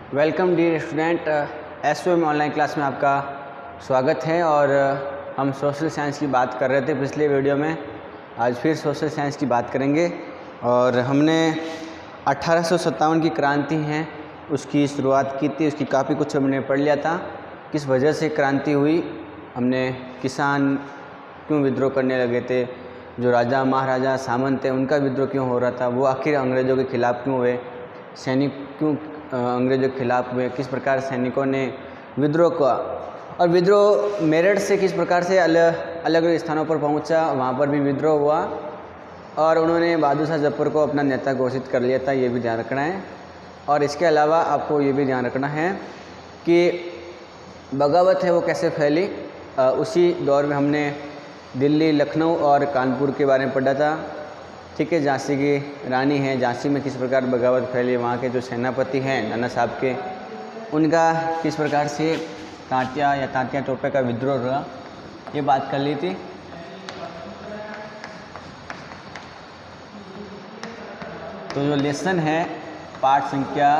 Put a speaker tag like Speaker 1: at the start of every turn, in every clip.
Speaker 1: Welcome dear student, SOM online class में आपका स्वागत है। और हम सोशल साइंस की बात कर रहे थे पिछले वीडियो में। आज फिर सोशल साइंस की बात करेंगे और हमने 1857 की क्रांति है उसकी शुरुआत की थी। उसकी काफ़ी कुछ हमने पढ़ लिया था, किस वजह से क्रांति हुई, हमने किसान क्यों विद्रोह करने लगे थे, जो राजा महाराजा सामंत थे उनका विद्रोह क्यों हो रहा था, वो आखिर अंग्रेज़ों के खिलाफ़ क्यों हुए, सैनिक क्यों अंग्रेज़ों के खिलाफ़ हुए, किस प्रकार सैनिकों ने विद्रोह किया और विद्रोह मेरठ से किस प्रकार से अलग अलग स्थानों पर पहुंचा, वहां पर भी विद्रोह हुआ और उन्होंने बहादुर शाह जफर को अपना नेता घोषित कर लिया था। ये भी ध्यान रखना है। और इसके अलावा आपको ये भी ध्यान रखना है कि बगावत है वो कैसे फैली। उसी दौर में हमने दिल्ली, लखनऊ और कानपुर के बारे में पढ़ा था। ठीक है, झांसी की रानी है, झांसी में किस प्रकार बगावत फैली, वहाँ के जो सेनापति हैं नाना साहब के, उनका किस प्रकार से तांतिया टोपे का विद्रोह हुआ, ये बात कर ली थी। तो जो लेसन है पाठ संख्या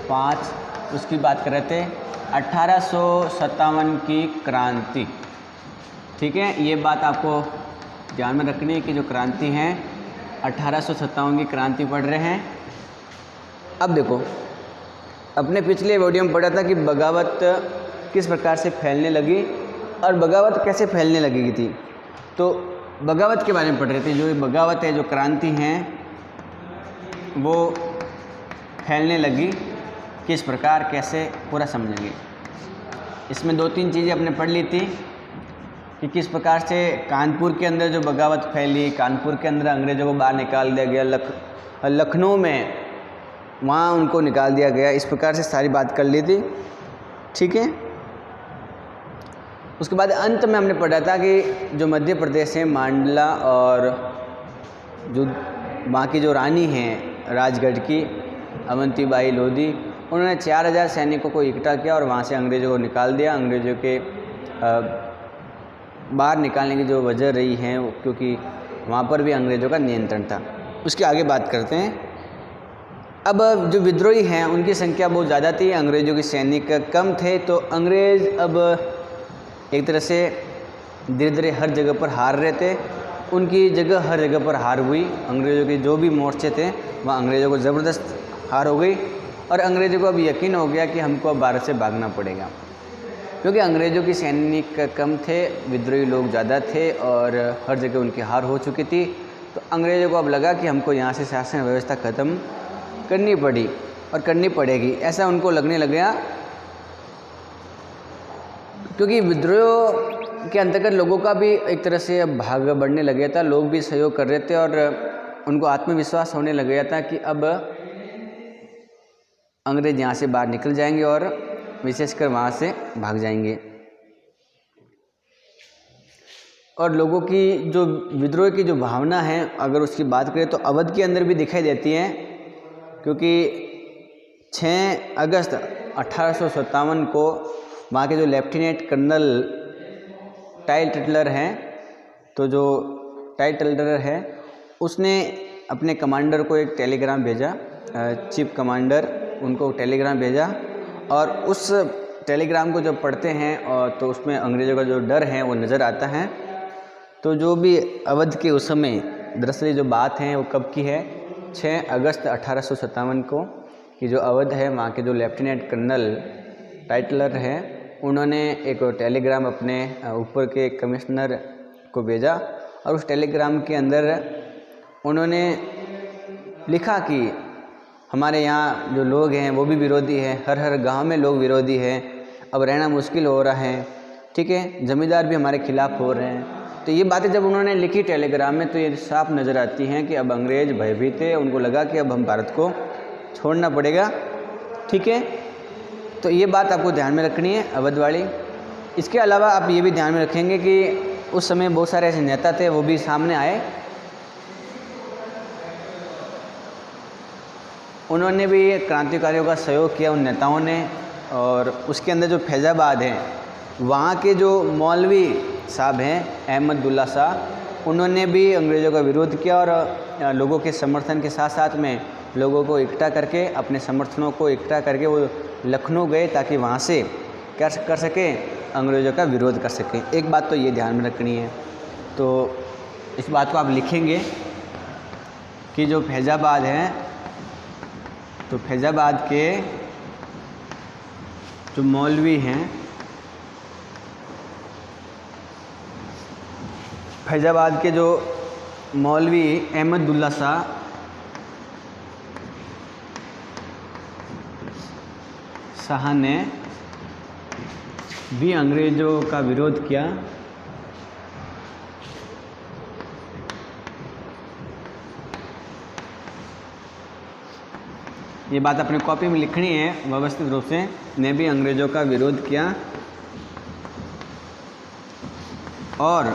Speaker 1: 5 उसकी बात कर रहे थे, 1857 की क्रांति। ठीक है, ये बात आपको ध्यान में रखनी है कि जो क्रांति है 1857 की क्रांति पढ़ रहे हैं। अब देखो, अपने पिछले वीडियो में पढ़ा था कि बगावत किस प्रकार से फैलने लगी और बगावत कैसे फैलने लगी थी। तो बगावत के बारे में पढ़ रहे थे। जो ये बगावत है, जो क्रांति है, वो फैलने लगी किस प्रकार, कैसे, पूरा समझेंगे। इसमें 2-3 चीज़ें अपने पढ़ ली थी कि किस प्रकार से कानपुर के अंदर जो बगावत फैली, कानपुर के अंदर अंग्रेज़ों को बाहर निकाल दिया गया, लखनऊ में वहाँ उनको निकाल दिया गया। इस प्रकार से सारी बात कर ली थी। ठीक है, उसके बाद अंत में हमने पढ़ा था कि जो मध्य प्रदेश है, मांडला और जो वहाँ की जो रानी हैं राजगढ़ की, अवंतीबाई लोधी, उन्होंने 4000 सैनिकों को इकट्ठा किया और वहाँ से अंग्रेज़ों को निकाल दिया। अंग्रेज़ों के बाहर निकालने की जो वजह रही है क्योंकि वहाँ पर भी अंग्रेज़ों का नियंत्रण था। उसके आगे बात करते हैं। अब जो विद्रोही हैं उनकी संख्या बहुत ज़्यादा थी, अंग्रेज़ों के सैनिक कम थे। तो अंग्रेज़ अब एक तरह से धीरे धीरे हर जगह पर हार रहे थे। उनकी जगह हर जगह पर हार हुई। अंग्रेज़ों के जो भी मोर्चे थे वहाँ अंग्रेज़ों को ज़बरदस्त हार हो गई और अंग्रेज़ों को अब यकीन हो गया कि हमको अब भारत से भागना पड़ेगा, क्योंकि अंग्रेज़ों की सैनिक कम थे, विद्रोही लोग ज़्यादा थे और हर जगह उनकी हार हो चुकी थी। तो अंग्रेज़ों को अब लगा कि हमको यहाँ से शासन व्यवस्था ख़त्म करनी पड़ी और करनी पड़ेगी, ऐसा उनको लगने लग गया। क्योंकि विद्रोह के अंतर्गत लोगों का भी एक तरह से अब भाग बढ़ने लग गया था, लोग भी सहयोग कर रहे थे और उनको आत्मविश्वास होने लग गया था कि अब अंग्रेज़ यहाँ से बाहर निकल जाएंगे और विशेषकर वहाँ से भाग जाएंगे। और लोगों की जो विद्रोह की जो भावना है, अगर उसकी बात करें तो अवध के अंदर भी दिखाई देती है, क्योंकि 6 अगस्त 1857 को वहाँ के जो लेफ्टिनेंट कर्नल टाई टटलर हैं, तो जो टाई टटलर है उसने अपने कमांडर को एक टेलीग्राम भेजा, चीफ कमांडर, उनको टेलीग्राम भेजा और उस टेलीग्राम को जब पढ़ते हैं और तो उसमें अंग्रेज़ों का जो डर है वो नज़र आता है। तो जो भी अवध के उस समय दरअसल जो बात है वो कब की है, 6 अगस्त 1857 को, कि जो अवध है वहाँ के जो लेफ्टिनेंट कर्नल टाइटलर हैं उन्होंने एक टेलीग्राम अपने ऊपर के कमिश्नर को भेजा और उस टेलीग्राम के अंदर उन्होंने लिखा कि हमारे यहाँ जो लोग हैं वो भी विरोधी हैं, हर हर गांव में लोग विरोधी हैं, अब रहना मुश्किल हो रहा है। ठीक है, ज़मींदार भी हमारे खिलाफ़ हो रहे हैं। तो ये बातें जब उन्होंने लिखी टेलीग्राम में तो ये साफ नज़र आती हैं कि अब अंग्रेज़ भयभीत थे, उनको लगा कि अब हम भारत को छोड़ना पड़ेगा। ठीक है, तो ये बात आपको ध्यान में रखनी है, अवध वाली। इसके अलावा आप ये भी ध्यान में रखेंगे कि उस समय बहुत सारे ऐसे नेता थे, वो भी सामने आए, उन्होंने भी क्रांतिकारियों का सहयोग किया, उन नेताओं ने। और उसके अंदर जो फैज़ाबाद है, वहाँ के जो मौलवी साहब हैं अहमदुल्ला शाह, उन्होंने भी अंग्रेज़ों का विरोध किया और लोगों के समर्थन के साथ साथ में लोगों को इकट्ठा करके, अपने समर्थनों को इकट्ठा करके वो लखनऊ गए ताकि वहाँ से क्या कर सकें, अंग्रेज़ों का विरोध कर सकें। एक बात तो ये ध्यान में रखनी है, तो इस बात को आप लिखेंगे कि जो फैज़ाबाद है, तो फैज़ाबाद के जो मौलवी हैं, फैज़ाबाद के जो मौलवी अहमदुल्ला शाह ने भी अंग्रेज़ों का विरोध किया ये बात अपने कॉपी में लिखनी है व्यवस्थित रूप से, ने भी अंग्रेज़ों का विरोध किया और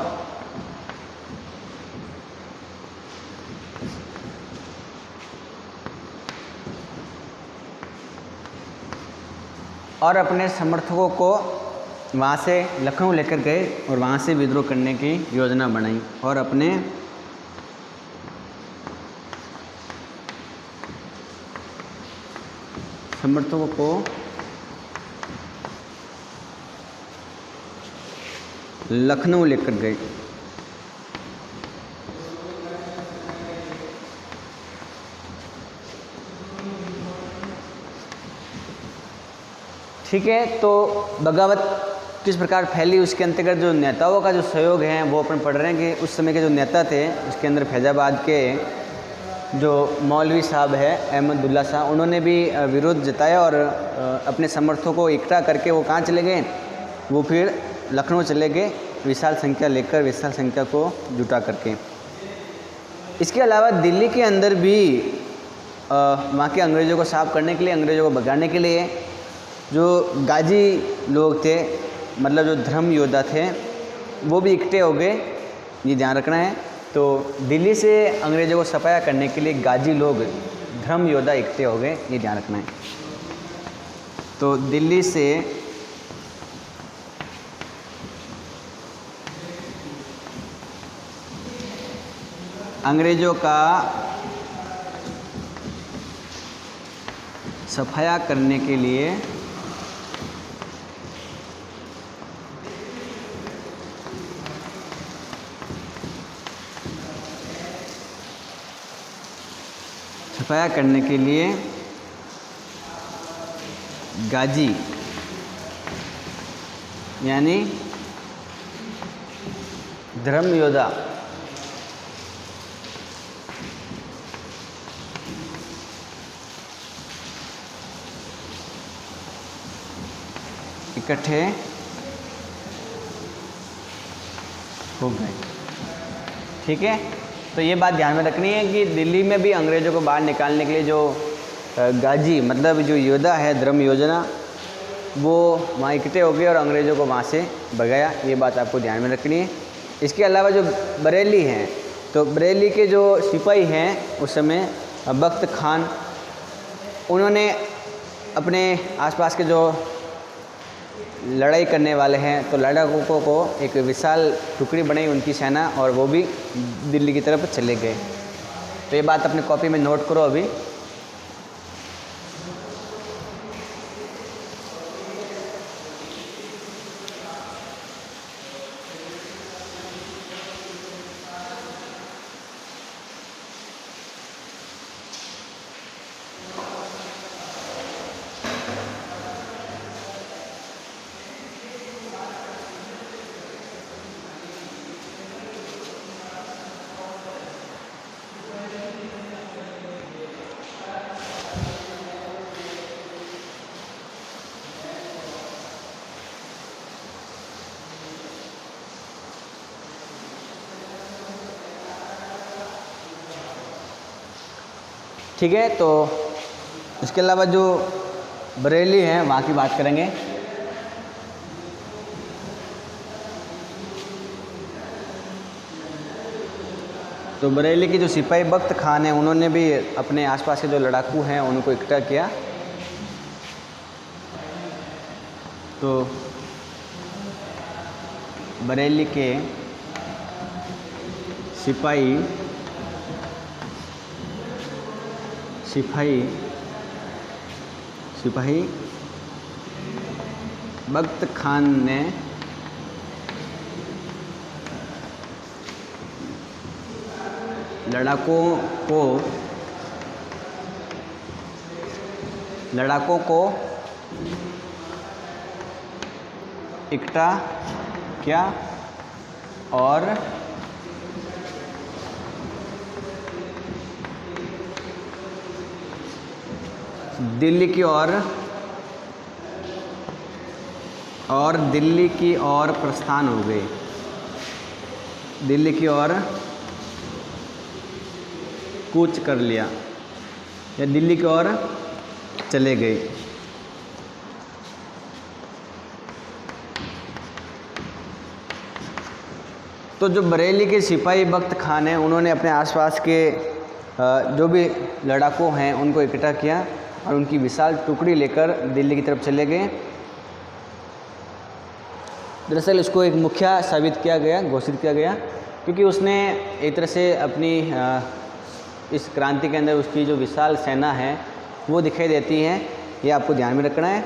Speaker 1: अपने समर्थकों को वहाँ से लखनऊ लेकर गए और वहाँ से विद्रोह करने की योजना बनाई और अपने समर्थकों को लखनऊ लेकर गए। ठीक है, तो बगावत किस प्रकार फैली, उसके अंतर्गत जो नेताओं का जो सहयोग है वो अपन पढ़ रहे हैं कि उस समय के जो नेता थे, उसके अंदर फैज़ाबाद के जो मौलवी साहब है अहमदुल्ला शाह, उन्होंने भी विरोध जताया और अपने समर्थकों को इकट्ठा करके वो कहाँ चले गए, वो फिर लखनऊ चले गए विशाल संख्या लेकर, विशाल संख्या को जुटा करके। इसके अलावा दिल्ली के अंदर भी वहाँ के अंग्रेज़ों को साफ करने के लिए, अंग्रेज़ों को भगाने के लिए जो गाजी लोग थे, मतलब जो धर्म योद्धा थे, वो भी इकट्ठे हो गए, ये ध्यान रखना है। तो दिल्ली से अंग्रेज़ों को सफाया करने के लिए गाजी लोग, धर्म योद्धा इकट्ठे हो गए, ये ध्यान रखना है। तो दिल्ली से अंग्रेज़ों का सफाया करने के लिए गाजी यानी धर्म योद्धा इकट्ठे हो गए। ठीक है, तो ये बात ध्यान में रखनी है कि दिल्ली में भी अंग्रेज़ों को बाहर निकालने के लिए जो गाजी मतलब जो योद्धा है, धर्म योजना, वो वहाँ इकट्ठे हो गए और अंग्रेज़ों को वहाँ से भगाया, ये बात आपको ध्यान में रखनी है। इसके अलावा जो बरेली हैं, तो बरेली के जो सिपाही हैं उस समय बख्त खान, उन्होंने अपने आसपास के जो लड़ाई करने वाले हैं, तो लड़ाकों को एक विशाल टुकड़ी बनाई उनकी सेना और वो भी दिल्ली की तरफ चले गए। तो ये बात अपनी कॉपी में नोट करो अभी। ठीक है, तो इसके अलावा जो बरेली हैं वहाँ की बात करेंगे। तो बरेली के जो सिपाही बख्त खान हैं, उन्होंने भी अपने आसपास के जो लड़ाकू हैं उनको इकट्ठा किया। तो बरेली के सिपाही बख्त खान ने लड़ाकों को इकट्ठा किया और दिल्ली की ओर प्रस्थान हो गए। दिल्ली की ओर कूच कर लिया या दिल्ली की ओर चले गए। तो जो बरेली के सिपाही बख्त खान हैं उन्होंने अपने आसपास के जो भी लड़ाकू हैं उनको इकट्ठा किया और उनकी विशाल टुकड़ी लेकर दिल्ली की तरफ चले गए। दरअसल इसको एक मुखिया साबित किया गया, घोषित किया गया, क्योंकि उसने एक तरह से अपनी इस क्रांति के अंदर उसकी जो विशाल सेना है वो दिखाई देती है। ये आपको ध्यान में रखना है।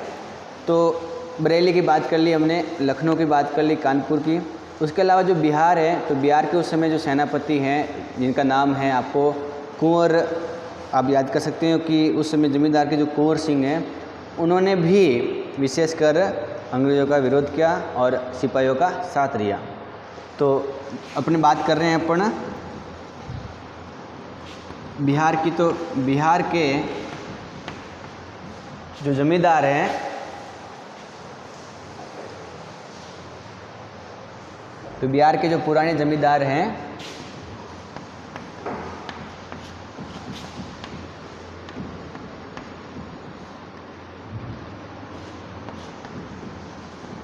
Speaker 1: तो बरेली की बात कर ली हमने, लखनऊ की बात कर ली, कानपुर की। उसके अलावा जो बिहार है, तो बिहार के उस समय जो सेनापति हैं जिनका नाम है आपको कुंवर, आप याद कर सकते हो कि उस समय जमींदार के जो कुंवर सिंह हैं उन्होंने भी विशेषकर अंग्रेज़ों का विरोध किया और सिपाहियों का साथ दिया। तो अपने बात कर रहे हैं अपन बिहार की। तो बिहार के जो जमींदार हैं तो बिहार के जो पुराने जमींदार हैं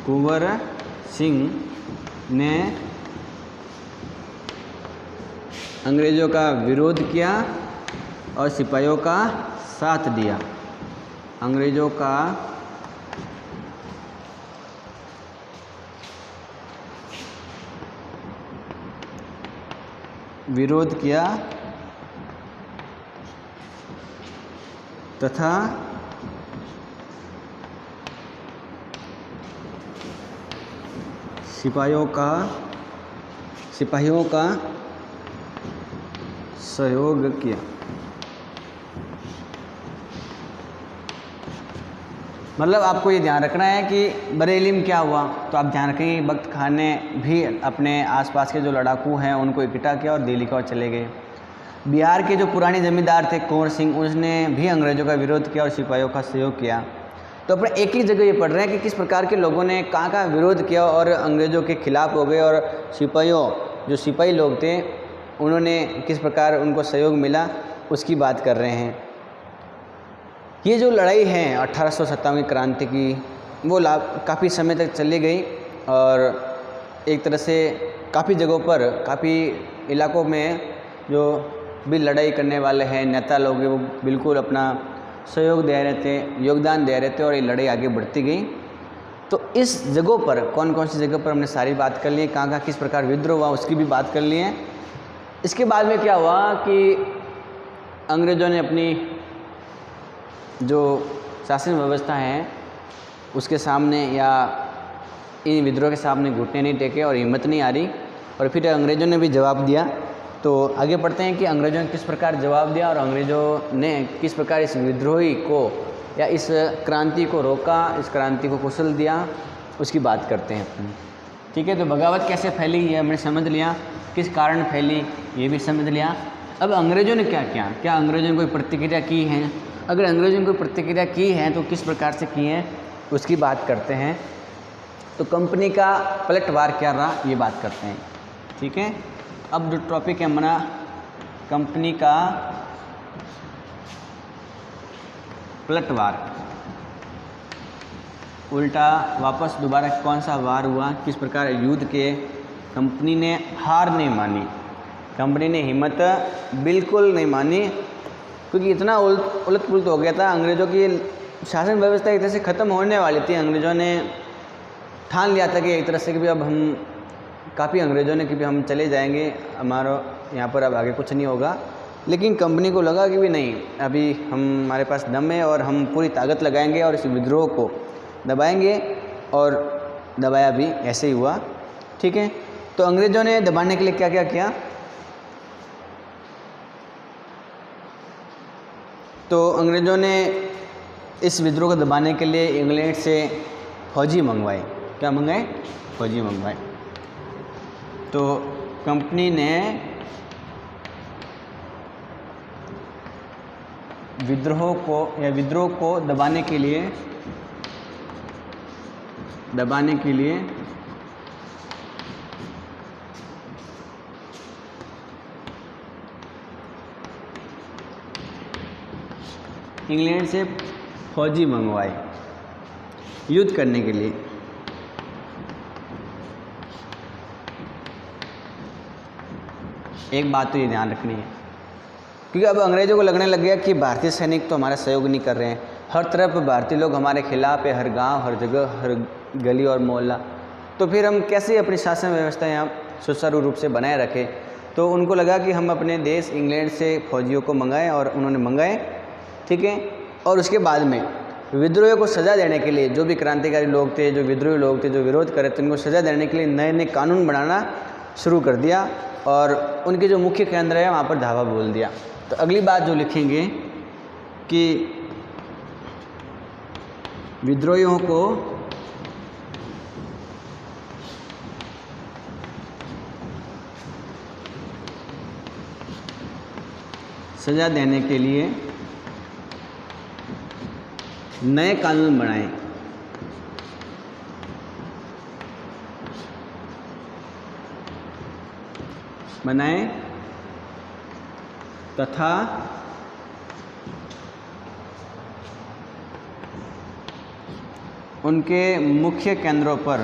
Speaker 1: कुंवर सिंह ने अंग्रेज़ों का विरोध किया और सिपाहियों का साथ दिया। अंग्रेज़ों का विरोध किया तथा सिपाहियों का सहयोग किया। मतलब आपको ये ध्यान रखना है कि बरेली में क्या हुआ, तो आप ध्यान रखेंगे बख्त खान ने भी अपने आसपास के जो लड़ाकू हैं उनको इकट्ठा किया और दिल्ली की ओर चले गए। बिहार के जो पुराने जमींदार थे कुंवर सिंह, उसने भी अंग्रेज़ों का विरोध किया और सिपाहियों का सहयोग किया। तो अपने एक ही जगह ये पढ़ रहे हैं कि किस प्रकार के लोगों ने कहाँ विरोध किया और अंग्रेज़ों के खिलाफ़ हो गए, और जो सिपाही लोग थे उन्होंने किस प्रकार उनको सहयोग मिला, उसकी बात कर रहे हैं। ये जो लड़ाई है 1857 की क्रांति की, वो काफ़ी समय तक चली गई और एक तरह से काफ़ी जगहों पर, काफ़ी इलाकों में जो भी लड़ाई करने वाले हैं नेता लोग हैं वो बिल्कुल अपना सहयोग दे रहे थे, योगदान दे रहे थे और ये लड़ाई आगे बढ़ती गई। तो इस जगहों पर कौन कौन सी जगह पर हमने सारी बात कर ली है, कहाँ किस प्रकार विद्रोह हुआ उसकी भी बात कर ली है। इसके बाद में क्या हुआ कि अंग्रेज़ों ने अपनी जो शासन व्यवस्था है उसके सामने या इन विद्रोह के सामने घुटने नहीं टेके और हिम्मत नहीं आ रही, और फिर अंग्रेज़ों ने भी जवाब दिया। तो आगे पढ़ते हैं कि अंग्रेज़ों ने किस प्रकार जवाब दिया और अंग्रेज़ों ने किस प्रकार इस विद्रोही को या इस क्रांति को रोका, इस क्रांति को कुचल दिया, उसकी बात करते हैं अपन। ठीक है, तो बगावत कैसे फैली ये हमने समझ लिया, किस कारण फैली ये भी समझ लिया। अब अंग्रेज़ों ने क्या किया, क्या अंग्रेज़ों ने कोई प्रतिक्रिया की है, अगर अंग्रेज़ों ने कोई प्रतिक्रिया की है तो किस प्रकार से की है उसकी बात करते हैं। तो कंपनी का पलटवार क्या रहा ये बात करते हैं। ठीक है, अब जो टॉपिक है हमारा कंपनी का पलटवार, उल्टा वापस दोबारा कौन सा वार हुआ, किस प्रकार युद्ध के कंपनी ने हार नहीं मानी, कंपनी ने हिम्मत बिल्कुल नहीं मानी, क्योंकि इतना उलट पुलट हो गया था। अंग्रेज़ों की शासन व्यवस्था एक तरह से ख़त्म होने वाली थी। अंग्रेज़ों ने ठान लिया था कि एक तरह से कि भी अब हम काफ़ी अंग्रेज़ों ने कि भी हम चले जाएंगे, हमारा यहाँ पर अब आगे कुछ नहीं होगा, लेकिन कंपनी को लगा कि भी नहीं, अभी हमारे पास दम है और हम पूरी ताकत लगाएंगे और इस विद्रोह को दबाएंगे, और दबाया भी, ऐसे ही हुआ। ठीक है, तो अंग्रेज़ों ने दबाने के लिए क्या क्या किया? तो अंग्रेज़ों ने इस विद्रोह को दबाने के लिए इंग्लैंड से फौजी मंगवाए। क्या मंगाए? फौजी मंगवाए। तो कंपनी ने विद्रोह को दबाने के लिए इंग्लैंड से फौजी मंगवाए युद्ध करने के लिए। एक बात तो ये ध्यान रखनी है, क्योंकि अब अंग्रेज़ों को लगने लग गया कि भारतीय सैनिक तो हमारा सहयोग नहीं कर रहे हैं, हर तरफ भारतीय लोग हमारे खिलाफ है, हर गांव, हर जगह, हर गली और मोहल्ला, तो फिर हम कैसे अपनी शासन व्यवस्था यहाँ सुचारू रूप से बनाए रखें। तो उनको लगा कि हम अपने देश इंग्लैंड से फौजियों को मंगाएं, और उन्होंने मंगाए। ठीक है, और उसके बाद में विद्रोह को सज़ा देने के लिए जो भी क्रांतिकारी लोग थे, जो विद्रोही लोग थे, जो विरोध कर रहे थे, उनको सज़ा देने के लिए नए नए कानून बनाना शुरू कर दिया, और उनके जो मुख्य केंद्र है वहाँ पर धावा बोल दिया। तो अगली बात जो लिखेंगे कि विद्रोहियों को सजा देने के लिए नए कानून बनाए तथा उनके मुख्य केंद्रों पर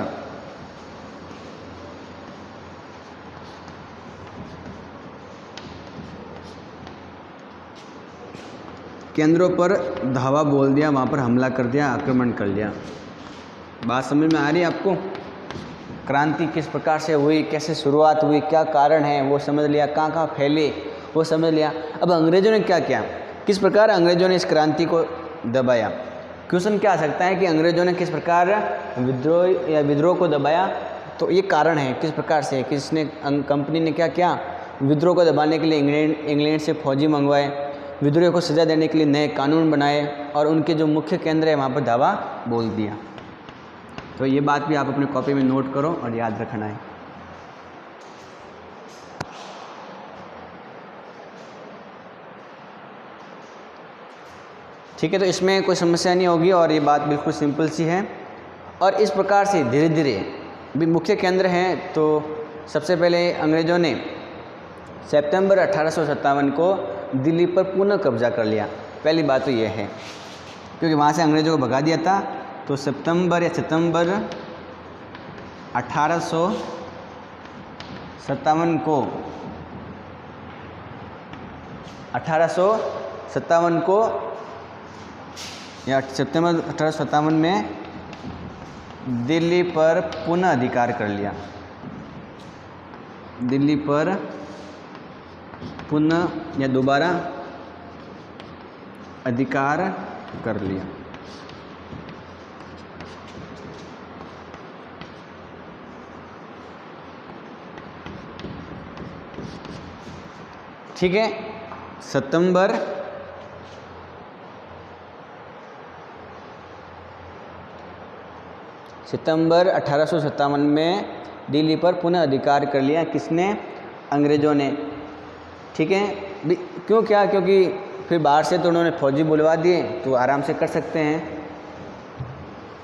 Speaker 1: धावा बोल दिया, वहाँ पर हमला कर दिया, आक्रमण कर लिया। बात समझ में आ रही है आपको? क्रांति किस प्रकार से हुई, कैसे शुरुआत हुई, क्या कारण है वो समझ लिया, कहाँ कहाँ फैले वो समझ लिया। अब अंग्रेज़ों ने क्या किया, किस प्रकार अंग्रेज़ों ने इस क्रांति को दबाया। क्वेश्चन क्या आ सकता है कि अंग्रेज़ों ने किस प्रकार विद्रोह को दबाया, तो ये कारण है किस प्रकार से, किसने, कंपनी ने क्या किया, विद्रोह को दबाने के लिए इंग्लैंड से फौजी मंगवाए, विद्रोह को सजा देने के लिए नए कानून बनाए, और उनके जो मुख्य केंद्र है वहाँ पर धावा बोल दिया। तो ये बात भी आप अपने कॉपी में नोट करो और याद रखना है। ठीक है, तो इसमें कोई समस्या नहीं होगी और ये बात बिल्कुल सिंपल सी है। और इस प्रकार से धीरे धीरे भी मुख्य केंद्र हैं। तो सबसे पहले अंग्रेज़ों ने सितंबर 1857 को दिल्ली पर पुनः कब्जा कर लिया। पहली बात तो यह है, क्योंकि वहाँ से अंग्रेज़ों को भगा दिया था। तो सितंबर 1857 को या सितंबर 1857 में दिल्ली पर पुनः अधिकार कर लिया। दिल्ली पर पुनः या दोबारा अधिकार कर लिया। ठीक है, सितंबर 1857 में दिल्ली पर पुनः अधिकार कर लिया। किसने? अंग्रेज़ों ने। ठीक है, क्यों क्या? क्योंकि फिर बाहर से तो उन्होंने फौजी बुलवा दिए, तो आराम से कर सकते हैं।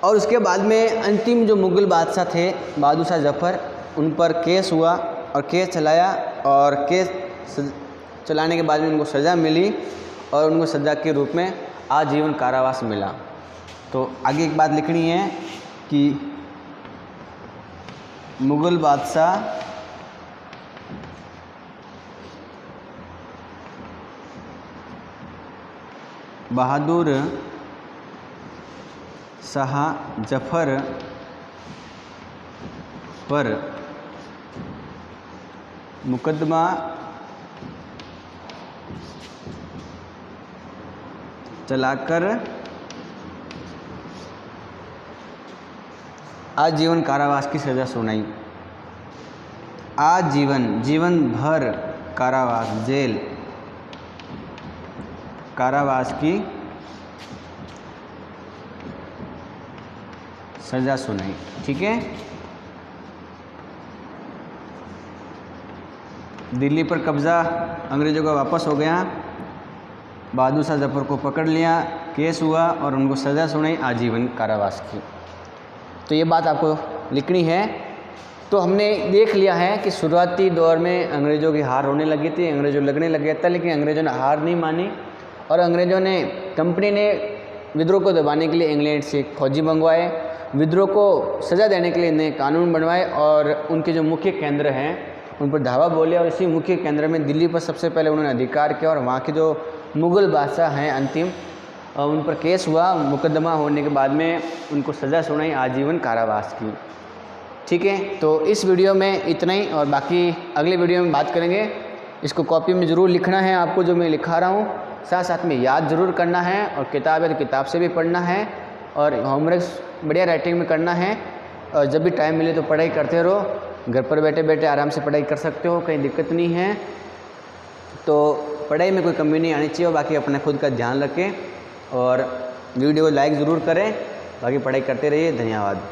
Speaker 1: और उसके बाद में अंतिम जो मुग़ल बादशाह थे बहादुर शाह जफ़र, उन पर केस हुआ और केस चलाया, और केस चलाने के बाद में उनको सज़ा मिली, और उनको सज़ा के रूप में आजीवन कारावास मिला। तो आगे एक बात लिखनी है कि मुग़ल बादशाह बहादुर शाह जफ़र पर मुकदमा चलाकर आजीवन कारावास की सज़ा सुनाई। आजीवन, जीवन भर कारावास, जेल, कारावास की सज़ा सुनाई। ठीक है। दिल्ली पर कब्ज़ा अंग्रेज़ों का वापस हो गया। बहादुर शाह जफ़र को पकड़ लिया, केस हुआ और उनको सज़ा सुनाई आजीवन कारावास की। तो ये बात आपको लिखनी है। तो हमने देख लिया है कि शुरुआती दौर में अंग्रेज़ों की हार होने लगी थी, अंग्रेज़ों लगने लग गया था, लेकिन अंग्रेज़ों ने हार नहीं मानी और अंग्रेज़ों ने, कंपनी ने विद्रोह को दबाने के लिए इंग्लैंड से फौजी मंगवाए, विद्रोह को सज़ा देने के लिए नए कानून बनवाए और उनके जो मुख्य केंद्र हैं उन पर धावा बोले और इसी मुख्य केंद्र में दिल्ली पर सबसे पहले उन्होंने अधिकार किया और वहाँ के जो मुग़ल बादशाह हैं अंतिम, उन पर केस हुआ। मुकदमा होने के बाद में उनको सज़ा सुनाई आजीवन कारावास की। ठीक है। तो इस वीडियो में इतना ही और बाकी अगले वीडियो में बात करेंगे। इसको कॉपी में ज़रूर लिखना है आपको जो मैं लिखा रहा हूँ, साथ साथ में याद ज़रूर करना है और किताब है तो किताब से भी पढ़ना है और होमवर्क बढ़िया राइटिंग में करना है। और जब भी टाइम मिले तो पढ़ाई करते रहो, घर पर बैठे बैठे आराम से पढ़ाई कर सकते हो, कहीं दिक्कत नहीं है। तो पढ़ाई में कोई कमी नहीं आनी चाहिए। बाकी अपने खुद का ध्यान रखें और वीडियो को लाइक ज़रूर करें। बाकी पढ़ाई करते रहिए। धन्यवाद।